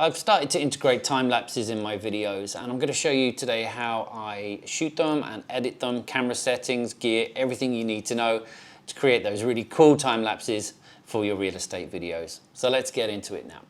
I've started to integrate time lapses in my videos, and I'm going to show you today how I shoot them and edit them, camera settings, gear, everything you need to know to create those really cool time lapses for your real estate videos. So let's get into it now.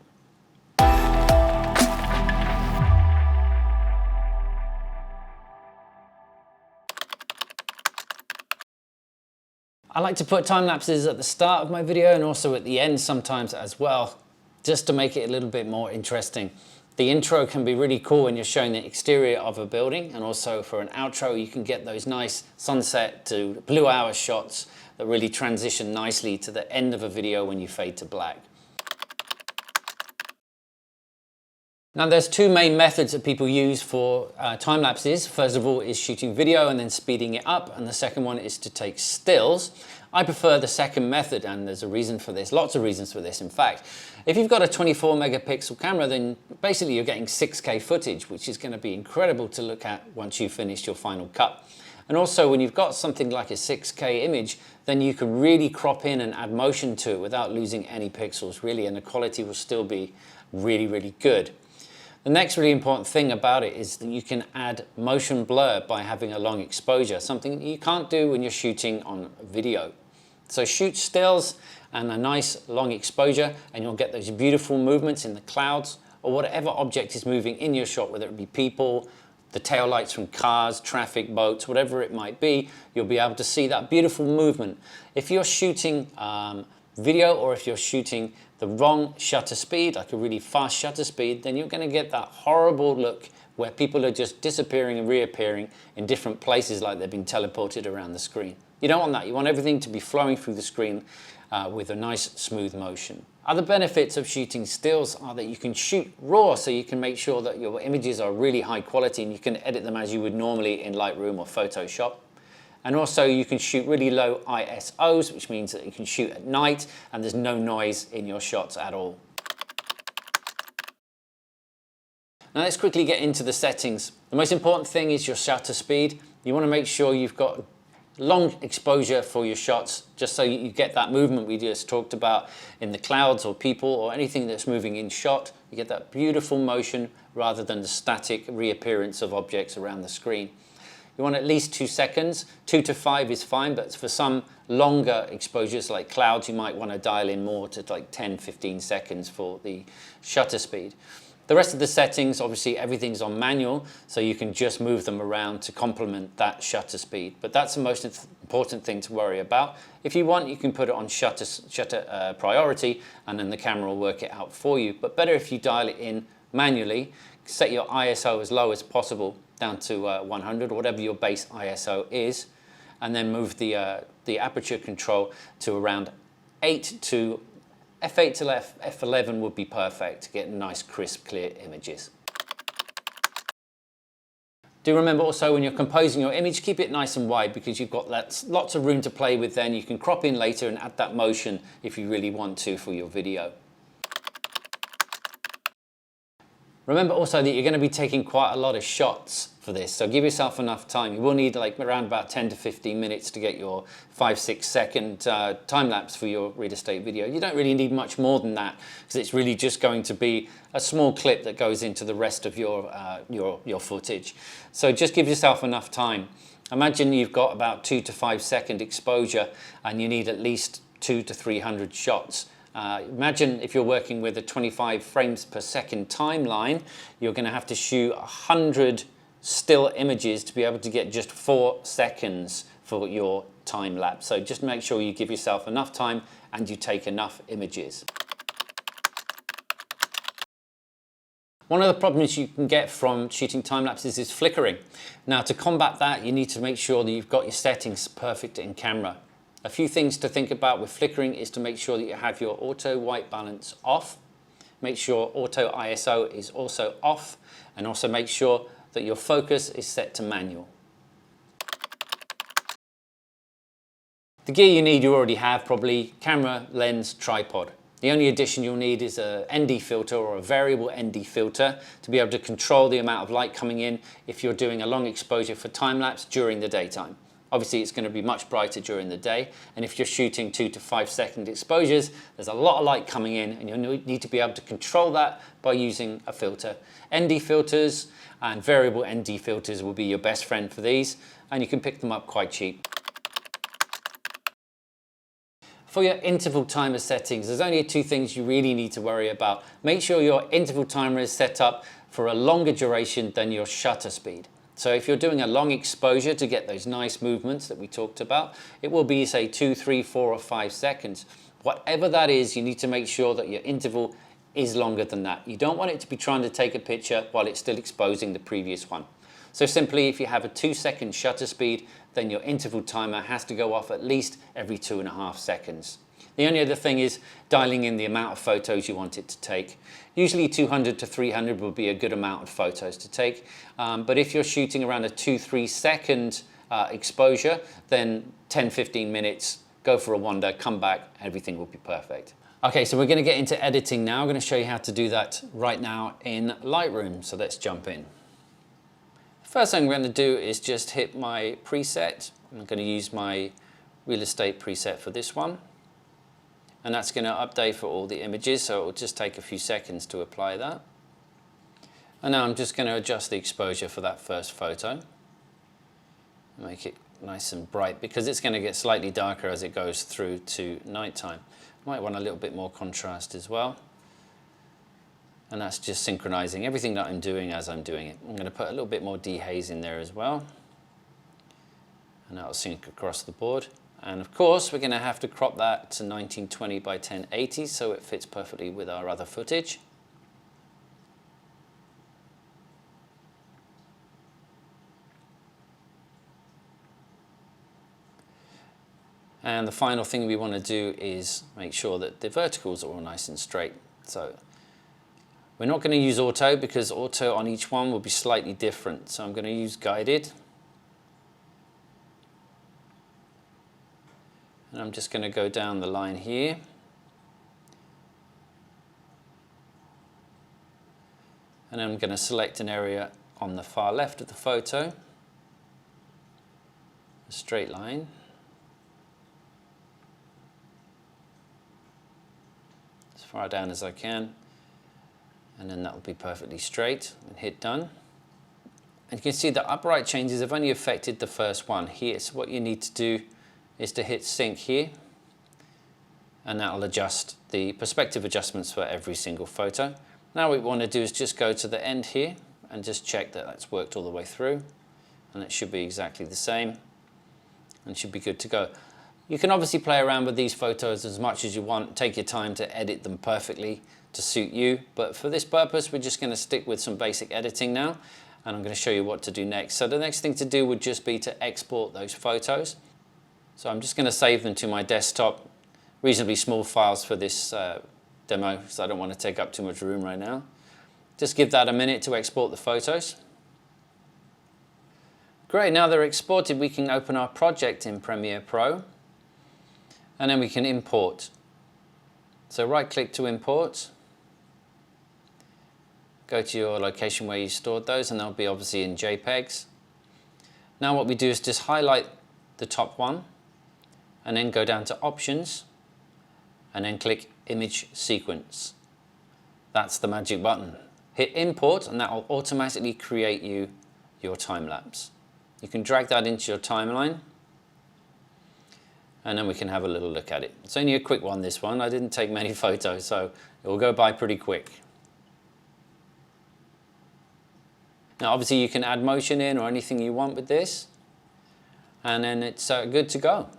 I like to put time lapses at the start of my video and also at the end sometimes as well, just to make it a little bit more interesting. The intro can be really cool when you're showing the exterior of a building, and also for an outro you can get those nice sunset to blue hour shots that really transition nicely to the end of a video when you fade to black. Now there's two main methods that people use for time lapses. First of all is shooting video and then speeding it up, and the second one is to take stills. I prefer the second method, and there's a reason for this, lots of reasons for this in fact. If you've got a 24 megapixel camera, then basically you're getting 6K footage, which is going to be incredible to look at once you've finished your final cut. And also when you've got something like a 6K image, then you can really crop in and add motion to it without losing any pixels really, and the quality will still be really, really good. The next really important thing about it is that you can add motion blur by having a long exposure, something that you can't do when you're shooting on video. So shoot stills and a nice long exposure and you'll get those beautiful movements in the clouds or whatever object is moving in your shot, whether it be people, the tail lights from cars, traffic, boats, whatever it might be, you'll be able to see that beautiful movement. If you're shooting video, or if you're shooting the wrong shutter speed, like a really fast shutter speed, then you're going to get that horrible look where people are just disappearing and reappearing in different places like they've been teleported around the screen. You don't want that. You want everything to be flowing through the screen with a nice smooth motion. Other benefits of shooting stills are that you can shoot raw, so you can make sure that your images are really high quality and you can edit them as you would normally in Lightroom or Photoshop. And also you can shoot really low ISOs, which means that you can shoot at night and there's no noise in your shots at all. Now let's quickly get into the settings. The most important thing is your shutter speed. You want to make sure you've got long exposure for your shots, just so you get that movement we just talked about in the clouds or people or anything that's moving in shot. You get that beautiful motion rather than the static reappearance of objects around the screen. You want at least 2 seconds. 2 to 5 is fine, but for some longer exposures like clouds, you might want to dial in more to like 10-15 seconds for the shutter speed. The rest of the settings, obviously everything's on manual, so you can just move them around to complement that shutter speed. But that's the most important thing to worry about. If you want, you can put it on shutter priority, and then the camera will work it out for you. But better if you dial it in manually. Set your ISO as low as possible, down to 100, or whatever your base ISO is, and then move the aperture control to around 8 to f8 to f11 would be perfect to get nice, crisp, clear images. Do remember also when you're composing your image, keep it nice and wide because you've got lots of room to play with then. You can crop in later and add that motion if you really want to for your video. Remember also that you're going to be taking quite a lot of shots for this, so give yourself enough time. You will need like around about 10 to 15 minutes to get your 5-6 second time lapse for your real estate video. You don't really need much more than that because it's really just going to be a small clip that goes into the rest of your footage. So just give yourself enough time. Imagine you've got about 2 to 5 second exposure and you need at least 200 to 300 shots. Imagine if you're working with a 25 frames per second timeline, you're going to have to shoot 100 still images to be able to get just 4 seconds for your time lapse. So just make sure you give yourself enough time and you take enough images. One of the problems you can get from shooting time lapses is flickering. Now to combat that, you need to make sure that you've got your settings perfect in camera. A few things to think about with flickering is to make sure that you have your auto white balance off, make sure auto ISO is also off, and also make sure that your focus is set to manual. The gear you need you already have, probably camera, lens, tripod. The only addition you'll need is a ND filter or a variable ND filter to be able to control the amount of light coming in if you're doing a long exposure for time lapse during the daytime. Obviously it's going to be much brighter during the day, and if you're shooting 2 to 5 second exposures, there's a lot of light coming in, and you'll need to be able to control that by using a filter. ND filters and variable ND filters will be your best friend for these, and you can pick them up quite cheap. For your interval timer settings, there's only 2 things you really need to worry about. Make sure your interval timer is set up for a longer duration than your shutter speed. So if you're doing a long exposure to get those nice movements that we talked about, it will be, say, 2, 3, 4, or 5 seconds. Whatever that is, you need to make sure that your interval is longer than that. You don't want it to be trying to take a picture while it's still exposing the previous one. So simply, if you have a 2-second shutter speed, then your interval timer has to go off at least every 2.5 seconds. The only other thing is dialing in the amount of photos you want it to take. Usually 200 to 300 will be a good amount of photos to take, but if you're shooting around a 2-3 second exposure, then 10-15 minutes, go for a wander, come back, everything will be perfect. Okay, so we're going to get into editing now. I'm going to show you how to do that right now in Lightroom, so let's jump in. First thing I'm going to do is just hit my preset. I'm going to use my real estate preset for this one. And that's going to update for all the images, so it will just take a few seconds to apply that. And now I'm just going to adjust the exposure for that first photo. Make it nice and bright, because it's going to get slightly darker as it goes through to nighttime. Might want a little bit more contrast as well. And that's just synchronizing everything that I'm doing as I'm doing it. I'm going to put a little bit more dehaze in there as well. And that'll sync across the board. And of course, we're going to have to crop that to 1920 by 1080 so it fits perfectly with our other footage. And the final thing we want to do is make sure that the verticals are all nice and straight. So we're not going to use auto, because auto on each one will be slightly different. So I'm going to use guided. And I'm just going to go down the line here. And I'm going to select an area on the far left of the photo, a straight line. As far down as I can. And then that will be perfectly straight, and hit done. And you can see the upright changes have only affected the first one here. So what you need to do is to hit sync here, and that will adjust the perspective adjustments for every single photo. Now what we want to do is just go to the end here and just check that that's worked all the way through, and it should be exactly the same and should be good to go. You can obviously play around with these photos as much as you want, take your time to edit them perfectly to suit you, but for this purpose we're just going to stick with some basic editing now, and I'm going to show you what to do next. So the next thing to do would just be to export those photos. So I'm just going to save them to my desktop, reasonably small files for this demo, because I don't want to take up too much room right now. Just give that a minute to export the photos. Great, now they're exported, we can open our project in Premiere Pro, and then we can import. So right click to import. Go to your location where you stored those, and they'll be obviously in JPEGs. Now what we do is just highlight the top one, and then go down to Options, and then click Image Sequence. That's the magic button. Hit Import, and that will automatically create you your time lapse. You can drag that into your timeline, and then we can have a little look at it. It's only a quick one, this one. I didn't take many photos, so it will go by pretty quick. Now obviously you can add motion in or anything you want with this, and then it's good to go.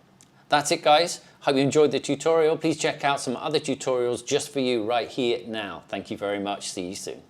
That's it, guys. Hope you enjoyed the tutorial. Please check out some other tutorials just for you right here now. Thank you very much. See you soon.